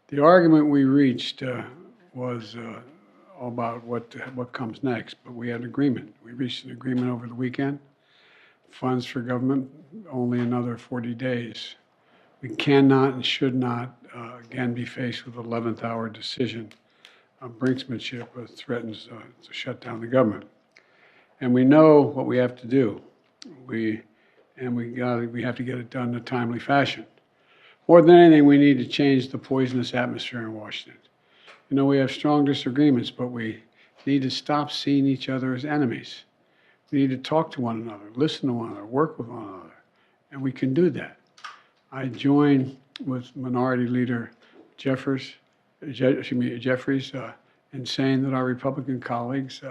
The argument we reached was all about what comes next, but we had an agreement. We reached an agreement over the weekend. Funds for government, only another 40 days. We cannot and should not again be faced with 11th hour decision of brinksmanship that threatens to shut down the government. And we know what we have to do. We have to get it done in a timely fashion. More than anything, we need to change the poisonous atmosphere in Washington. You know, we have strong disagreements, but we need to stop seeing each other as enemies. We need to talk to one another, listen to one another, work with one another, and we can do that. I join with Minority Leader Jeffries in saying that our Republican colleagues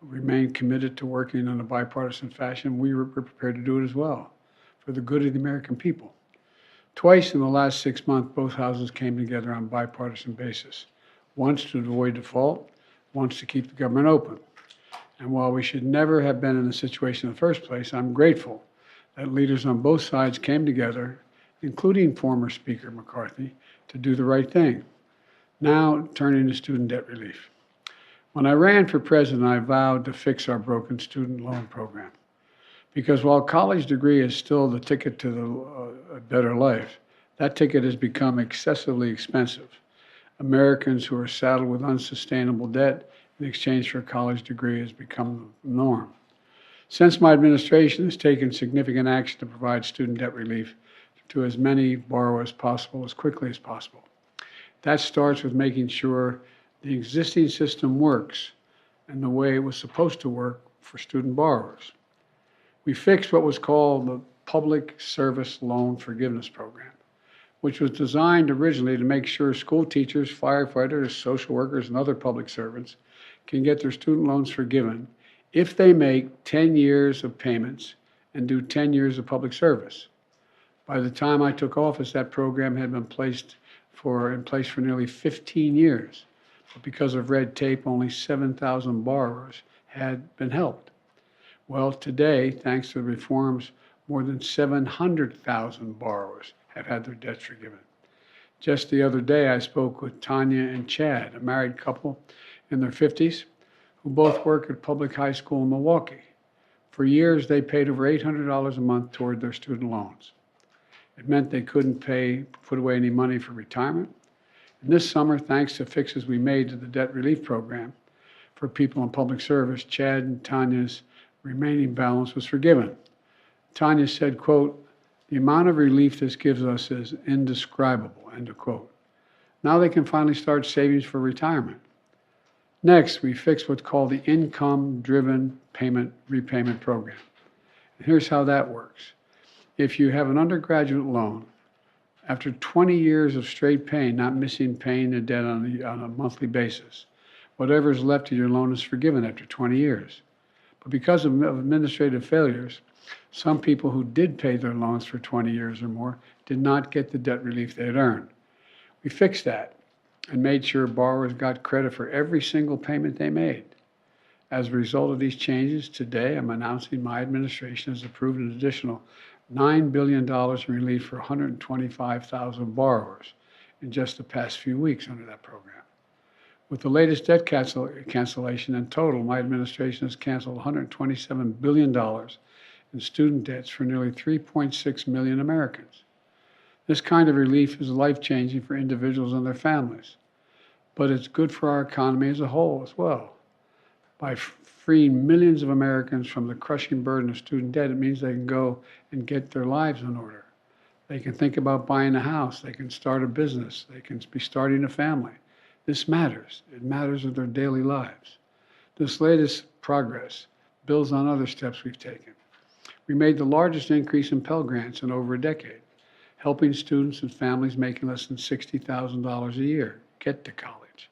remain committed to working in a bipartisan fashion. We were prepared to do it as well for the good of the American people. Twice in the last 6 months, both houses came together on a bipartisan basis. Once to avoid default, once to keep the government open. And while we should never have been in this situation in the first place, I'm grateful that leaders on both sides came together, including former Speaker McCarthy, to do the right thing. Now, turning to student debt relief. When I ran for president, I vowed to fix our broken student loan program. Because while a college degree is still the ticket to a better life, that ticket has become excessively expensive. Americans who are saddled with unsustainable debt in exchange for a college degree has become the norm. Since my administration has taken significant action to provide student debt relief to as many borrowers as possible, as quickly as possible. That starts with making sure the existing system works and the way it was supposed to work for student borrowers. We fixed what was called the Public Service Loan Forgiveness Program, which was designed originally to make sure school teachers, firefighters, social workers, and other public servants can get their student loans forgiven if they make 10 years of payments and do 10 years of public service. By the time I took office, that program had been in place for nearly 15 years. But because of red tape, only 7,000 borrowers had been helped. Well, today, thanks to the reforms, more than 700,000 borrowers have had their debts forgiven. Just the other day, I spoke with Tanya and Chad, a married couple in their 50s, who both work at public high school in Milwaukee. For years, they paid over $800 a month toward their student loans. It meant they couldn't put away any money for retirement. And this summer, thanks to fixes we made to the debt relief program for people in public service, Chad and Tanya's remaining balance was forgiven. Tanya said, quote, "The amount of relief this gives us is indescribable," end of quote. Now they can finally start savings for retirement. Next, we fixed what's called the income-driven repayment program. And here's how that works. If you have an undergraduate loan, after 20 years of straight paying, not missing paying the debt on a monthly basis, whatever is left of your loan is forgiven after 20 years. But because of administrative failures, some people who did pay their loans for 20 years or more did not get the debt relief they had earned. We fixed that and made sure borrowers got credit for every single payment they made. As a result of these changes, today I'm announcing my administration has approved an additional $9 billion in relief for 125,000 borrowers in just the past few weeks under that program. With the latest debt cancellation in total, my administration has canceled $127 billion in student debts for nearly 3.6 million Americans. This kind of relief is life-changing for individuals and their families, but it's good for our economy as a whole as well. By freeing millions of Americans from the crushing burden of student debt, it means they can go and get their lives in order. They can think about buying a house. They can start a business. They can be starting a family. This matters. It matters in their daily lives. This latest progress builds on other steps we've taken. We made the largest increase in Pell Grants in over a decade, helping students and families making less than $60,000 a year get to college.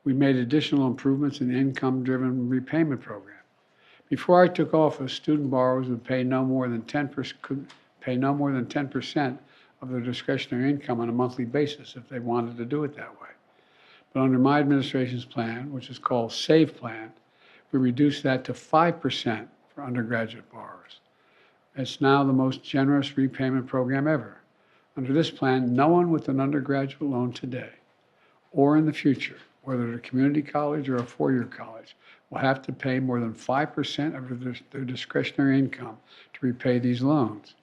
We made additional improvements in the income-driven repayment program. Before I took office, student borrowers would pay no more than 10% of their discretionary income on a monthly basis if they wanted to do it that way. But under my administration's plan, which is called SAVE Plan, we reduced that to 5% for undergraduate borrowers. It's now the most generous repayment program ever. Under this plan, no one with an undergraduate loan today or in the future, whether at a community college or a four-year college, will have to pay more than 5% of their discretionary income to repay these loans.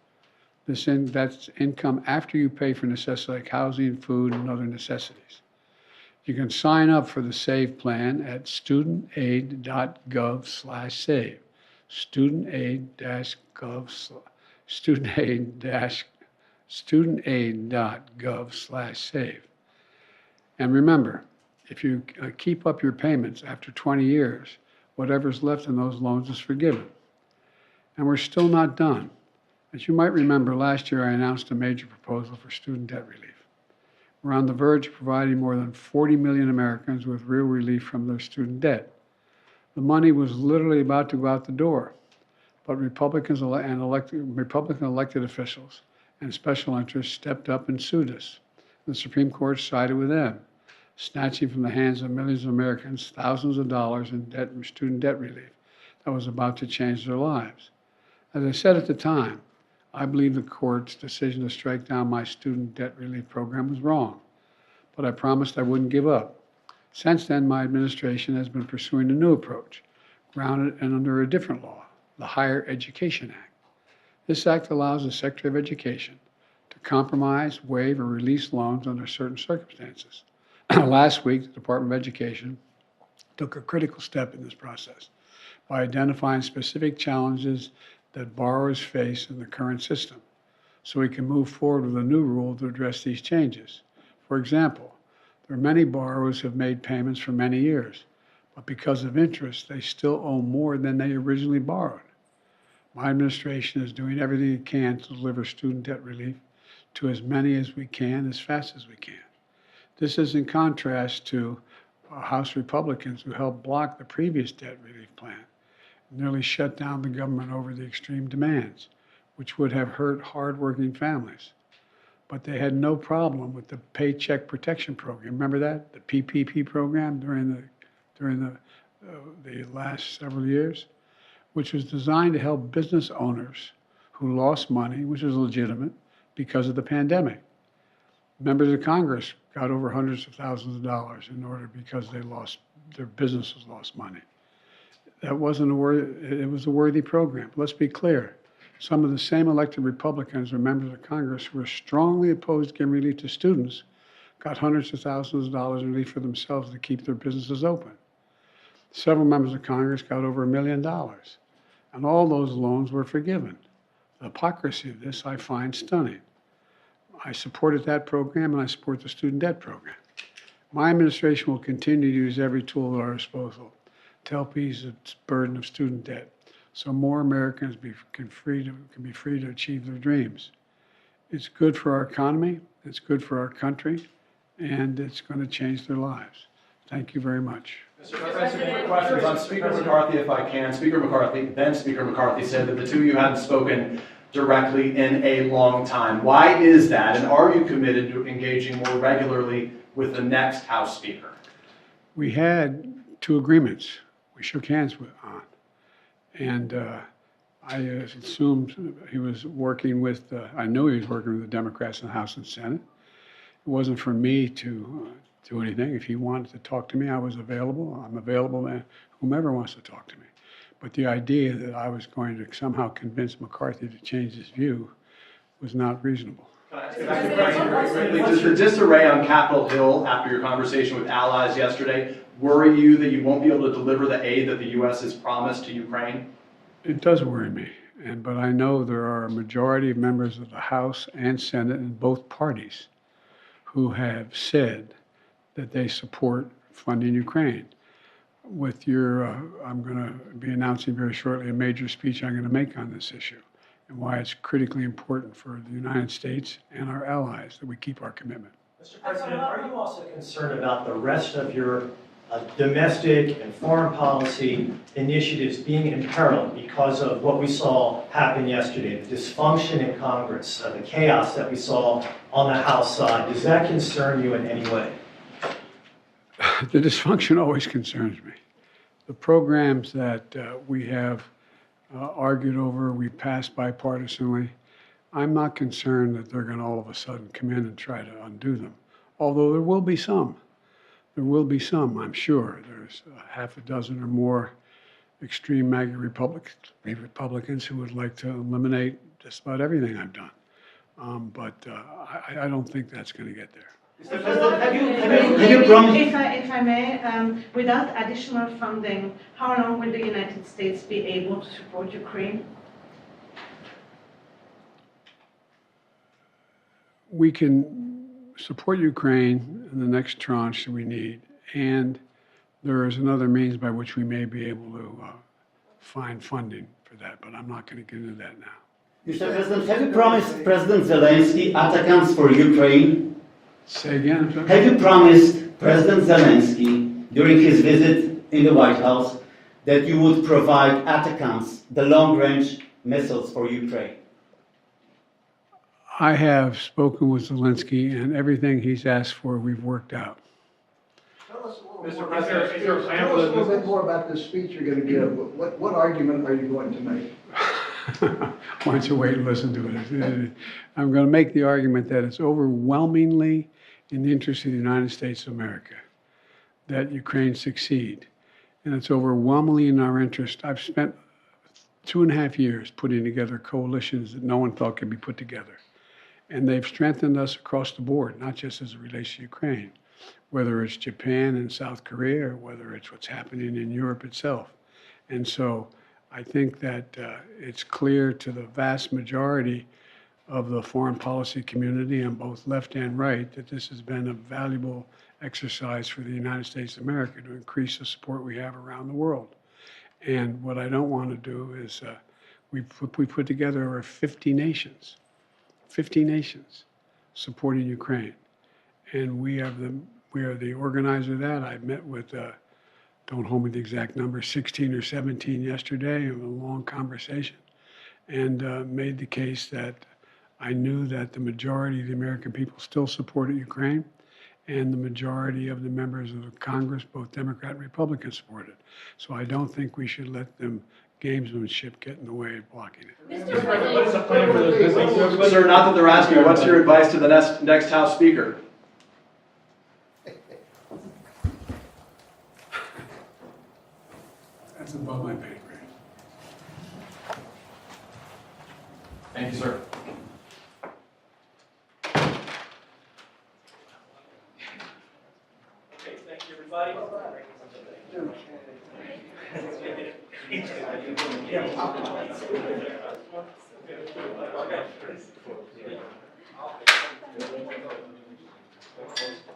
That's income after you pay for necessities like housing, food, and other necessities. You can sign up for the SAVE plan at studentaid.gov/save. Studentaid.gov/save. And remember, if you keep up your payments after 20 years, whatever's left in those loans is forgiven. And we're still not done. As you might remember, last year I announced a major proposal for student debt relief. We're on the verge of providing more than 40 million Americans with real relief from their student debt. The money was literally about to go out the door, but Republican elected officials and special interests stepped up and sued us. The Supreme Court sided with them, snatching from the hands of millions of Americans thousands of dollars in debt and student debt relief that was about to change their lives. As I said at the time, I believe the court's decision to strike down my student debt relief program was wrong, but I promised I wouldn't give up. Since then, my administration has been pursuing a new approach, grounded and under a different law, the Higher Education Act. This act allows the Secretary of Education to compromise, waive, or release loans under certain circumstances. Last week, the Department of Education took a critical step in this process by identifying specific challenges that borrowers face in the current system, so we can move forward with a new rule to address these changes. For example, there are many borrowers who have made payments for many years, but because of interest, they still owe more than they originally borrowed. My administration is doing everything it can to deliver student debt relief to as many as we can, as fast as we can. This is in contrast to House Republicans who helped block the previous debt relief plan, nearly shut down the government over the extreme demands, which would have hurt hardworking families. But they had no problem with the Paycheck Protection Program. Remember that? The PPP program during the last several years, which was designed to help business owners who lost money, which was legitimate, because of the pandemic. Members of Congress got over hundreds of thousands of dollars because their businesses lost money. It was a worthy program. Let's be clear. Some of the same elected Republicans or members of Congress who were strongly opposed to giving relief to students got hundreds of thousands of dollars in relief for themselves to keep their businesses open. Several members of Congress got over $1 million, and all those loans were forgiven. The hypocrisy of this I find stunning. I supported that program, and I support the student debt program. My administration will continue to use every tool at our disposal to help ease the burden of student debt, so more Americans can be free to achieve their dreams. It's good for our economy, it's good for our country, and it's going to change their lives. Thank you very much. Mr. President, questions on Speaker McCarthy, if I can. Speaker McCarthy said that the two of you hadn't spoken directly in a long time. Why is that, and are you committed to engaging more regularly with the next House Speaker? We had two agreements we shook hands on. And I assumed he was working with, I knew he was working with the Democrats in the House and Senate. It wasn't for me to do anything. If he wanted to talk to me, I was available. I'm available to whomever wants to talk to me. But the idea that I was going to somehow convince McCarthy to change his view was not reasonable. Can I ask a question very quickly? Does your disarray on Capitol Hill after your conversation with allies yesterday worry you that you won't be able to deliver the aid that the U.S. has promised to Ukraine? It does worry me, but I know there are a majority of members of the House and Senate in both parties who have said that they support funding Ukraine. With your, I'm going to be announcing very shortly a major speech I'm going to make on this issue and why it's critically important for the United States and our allies that we keep our commitment. Mr. President, are you also concerned about the rest of your domestic and foreign policy initiatives being imperiled because of what we saw happen yesterday, the dysfunction in Congress, the chaos that we saw on the House side? Does that concern you in any way? The dysfunction always concerns me. The programs that we have argued over, we passed bipartisanly, I'm not concerned that they're going to all of a sudden come in and try to undo them, although there will be some. There will be some, I'm sure. There's half a dozen or more extreme MAGA Republicans who would like to eliminate just about everything I've done. But I don't think that's going to get there. Mr. President, have you promised? If I may, without additional funding, how long will the United States be able to support Ukraine? We can support Ukraine in the next tranche that we need, and there is another means by which we may be able to find funding for that, but I'm not going to get into that now. Mr. President, have you promised President Zelensky attacks for Ukraine? Say again, I'm sorry? Have you promised President Zelensky during his visit in the White House that you would provide ATACMS, the long-range missiles for Ukraine? I have spoken with Zelensky, and everything he's asked for, we've worked out. Mr. President, is there a plan Tell for us a little the... bit more about this speech you're going to give. What argument are you going to make? Why don't you wait and listen to it? I'm going to make the argument that it's overwhelmingly in the interest of the United States of America that Ukraine succeed. And it's overwhelmingly in our interest. I've spent 2.5 years putting together coalitions that no one thought could be put together. And they've strengthened us across the board, not just as it relates to Ukraine, whether it's Japan and South Korea, or whether it's what's happening in Europe itself. And so I think that it's clear to the vast majority of the foreign policy community on both left and right that this has been a valuable exercise for the United States of America to increase the support we have around the world. And what I don't want to do is we put together over 50 nations supporting Ukraine. And we are the organizer of that. I met with, don't hold me to the exact number, 16 or 17 yesterday, in a long conversation, and made the case that I knew that the majority of the American people still supported Ukraine, and the majority of the members of the Congress, both Democrat and Republican, supported. So I don't think we should let them gamesmanship get in the way of blocking it. Mr. President, what is the plan for the... Sir, not that they're asking, what's your advice to the next House Speaker? That's above my pay grade. Thank you, sir. Okay, thank you, everybody. Okay.